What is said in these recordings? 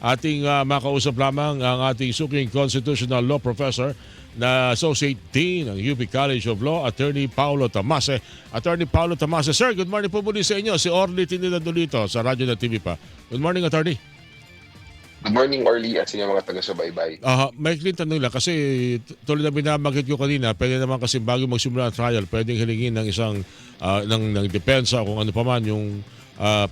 Ating makausap lamang ang ating suking constitutional law professor na Associate Dean ng UP College of Law, Attorney Paulo Tamase. Attorney Paulo Tamase, sir, good morning po muli sa inyo. Si Orly Trinidad dito sa radyo na TV pa. Good morning, Attorney. Good morning, Orly, at sa inyong mga taga-subaybay. May tanong lang kasi tulad na binabagit ko kanina, pwede naman kasi bago magsimula ang trial, pwedeng hilingin ng isang ng depensa kung ano pa man yung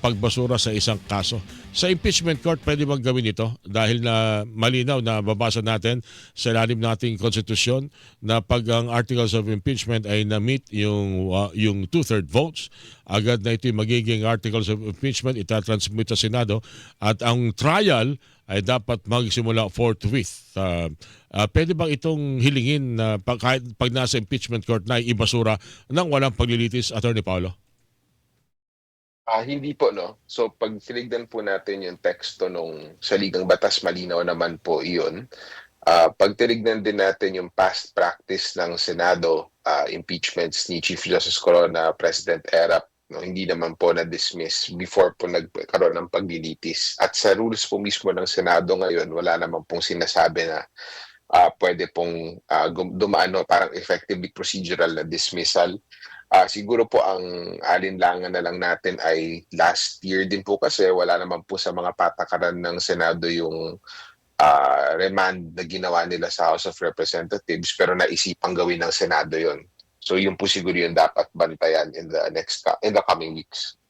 pagbasura sa isang kaso. Sa impeachment court, pwede bang gawin ito? Dahil na malinaw na babasa natin sa ilalim nating konstitusyon na pag ang articles of impeachment ay na-meet yung two-third votes, agad na ito yung magiging articles of impeachment, itatransmit sa Senado at ang trial ay dapat magsimula forthwith. Pwede bang itong hilingin na pag nasa impeachment court na ibasura ng walang paglilitis, Attorney Paulo? Hindi po, no? So, pag tinignan po natin yung teksto nung saligang batas, malinaw naman po iyon. Pag tinignan din natin yung past practice ng Senado, impeachments ni Chief Justice Corona, President Erap, no, hindi naman po na-dismiss before po nagkaroon ng paglilitis. At sa rules po mismo ng Senado ngayon, wala naman pong sinasabi na pwede pong dumaan, no, parang effectively procedural na dismissal. Siguro po ang alinlangan na lang natin ay last year din po kasi wala naman po sa mga patakaran ng Senado yung remand na ginawa nila sa House of Representatives pero naisipang gawin ng Senado yon. So yun po siguro yung dapat bantayan in the coming weeks.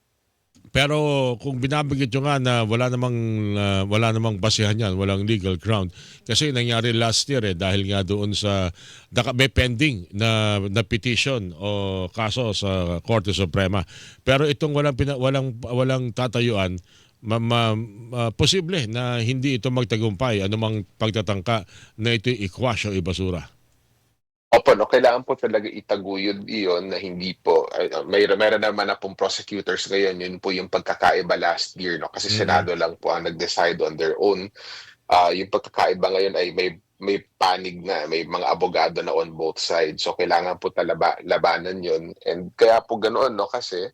Pero kung binabagit nyo nga na wala namang basihan yan, walang legal ground. Kasi nangyari last year dahil nga doon sa may pending na petition o kaso sa Korte Suprema. Pero itong walang tatayuan, posible na hindi ito magtagumpay anumang pagtatangka na ito i-quash o ibasura. Opo, no, kailangan po talaga itaguyod iyon na hindi po, meron naman na pong prosecutors ngayon, yun po yung pagkakaiba last year, no? Kasi Senado lang po ang nag-decide on their own. Yung pagkakaiba ngayon ay may panig na, may mga abogado na on both sides. So kailangan po labanan yun. And kaya po ganoon, no? Kasi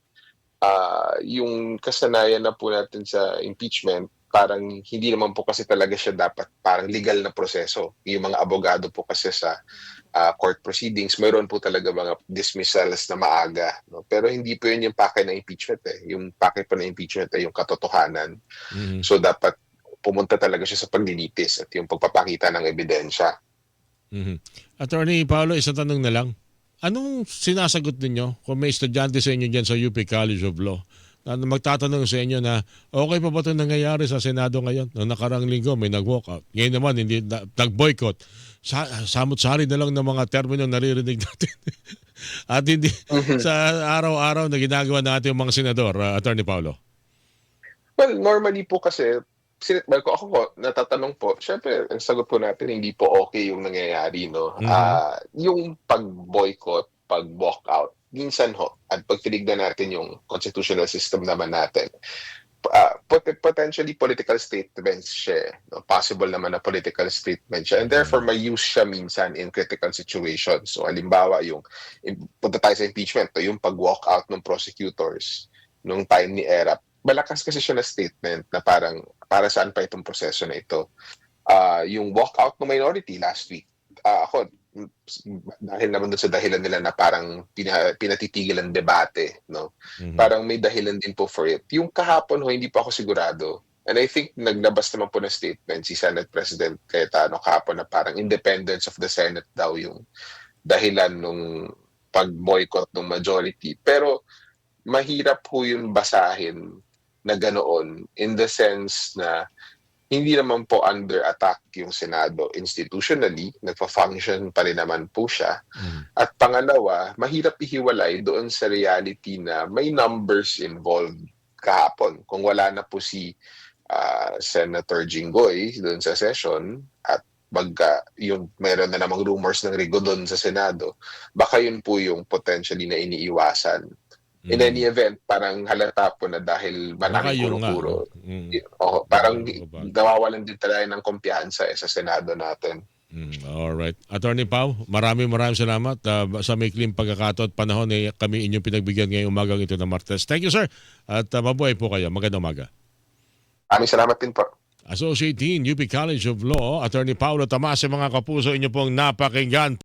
yung kasanayan na po natin sa impeachment, parang hindi naman po kasi talaga siya dapat parang legal na proseso. Yung mga abogado po kasi sa court proceedings, mayroon po talaga mga dismissals na maaga. No? Pero hindi po yun yung pake ng impeachment. Yung pake po ng impeachment ay yung katotohanan. Mm-hmm. So dapat pumunta talaga siya sa paglilitis at yung pagpapakita ng ebidensya. Mm-hmm. Attorney Paulo, isang tanong na lang. Anong sinasagot ninyo kung may estudyante sa inyo dyan sa UP College of Law na magtatanong sa inyo na okay pa ba ito nangyayari sa Senado ngayon? Noong nakarang linggo may nag-walkout. Ngayon naman hindi nag-boycott. Samot-sari na lang ng mga termino naririnig natin. At hindi sa araw-araw na ginagawa natin yung mga senador, Attorney Paulo. Well, normally po kasi, ako natatanong po, syempre, ang sagot po natin, hindi po okay yung nangyayari, no? Yung pag-boycott, pag-walkout, minsan ho, at pag tinignan natin yung constitutional system naman natin, potentially political statements siya. No? Possible naman na political statement siya. And therefore, may use siya minsan in critical situations. So, halimbawa, punta tayo sa impeachment, yung pag-walk out ng prosecutors nung time ni Erap, malakas kasi siya na statement na parang, para saan pa itong proseso na ito. Yung walk out ng minority last week, ako, dahil naman doon sa dahilan nila na parang pinatitigil ang debate, no? Parang may dahilan din po for it. Yung kahapon hindi pa ako sigurado. And I think naglabas naman po ng statement si Senate President Cayetano kahapon na parang independence of the Senate daw yung dahilan nung pag-boycott ng majority. Pero mahirap po yung basahin na ganoon in the sense na hindi naman po under attack yung Senado institutionally, nagpa-function pa rin naman po siya. At pangalawa, mahirap ihiwalay doon sa reality na may numbers involved kahapon. Kung wala na po si Senator Jinggoy doon sa session at meron na namang rumors ng Rigodon sa Senado, baka yun po yung potentially na iniiwasan. In any event, parang halata po na dahil maraming puro-puro. Parang nawawalan din talaga ng kumpiyansa sa Senado natin. Alright. Attorney Pau, maraming salamat sa maikling pagkakataon at panahon kami inyong pinagbigyan ngayong umagang ito ng Martes. Thank you, sir. At mabuhay po kayo. Magandang umaga. Maraming salamat din po. Associate Dean, UP College of Law, Attorney Paulo Tamase, mga kapuso, inyo pong napakinggan.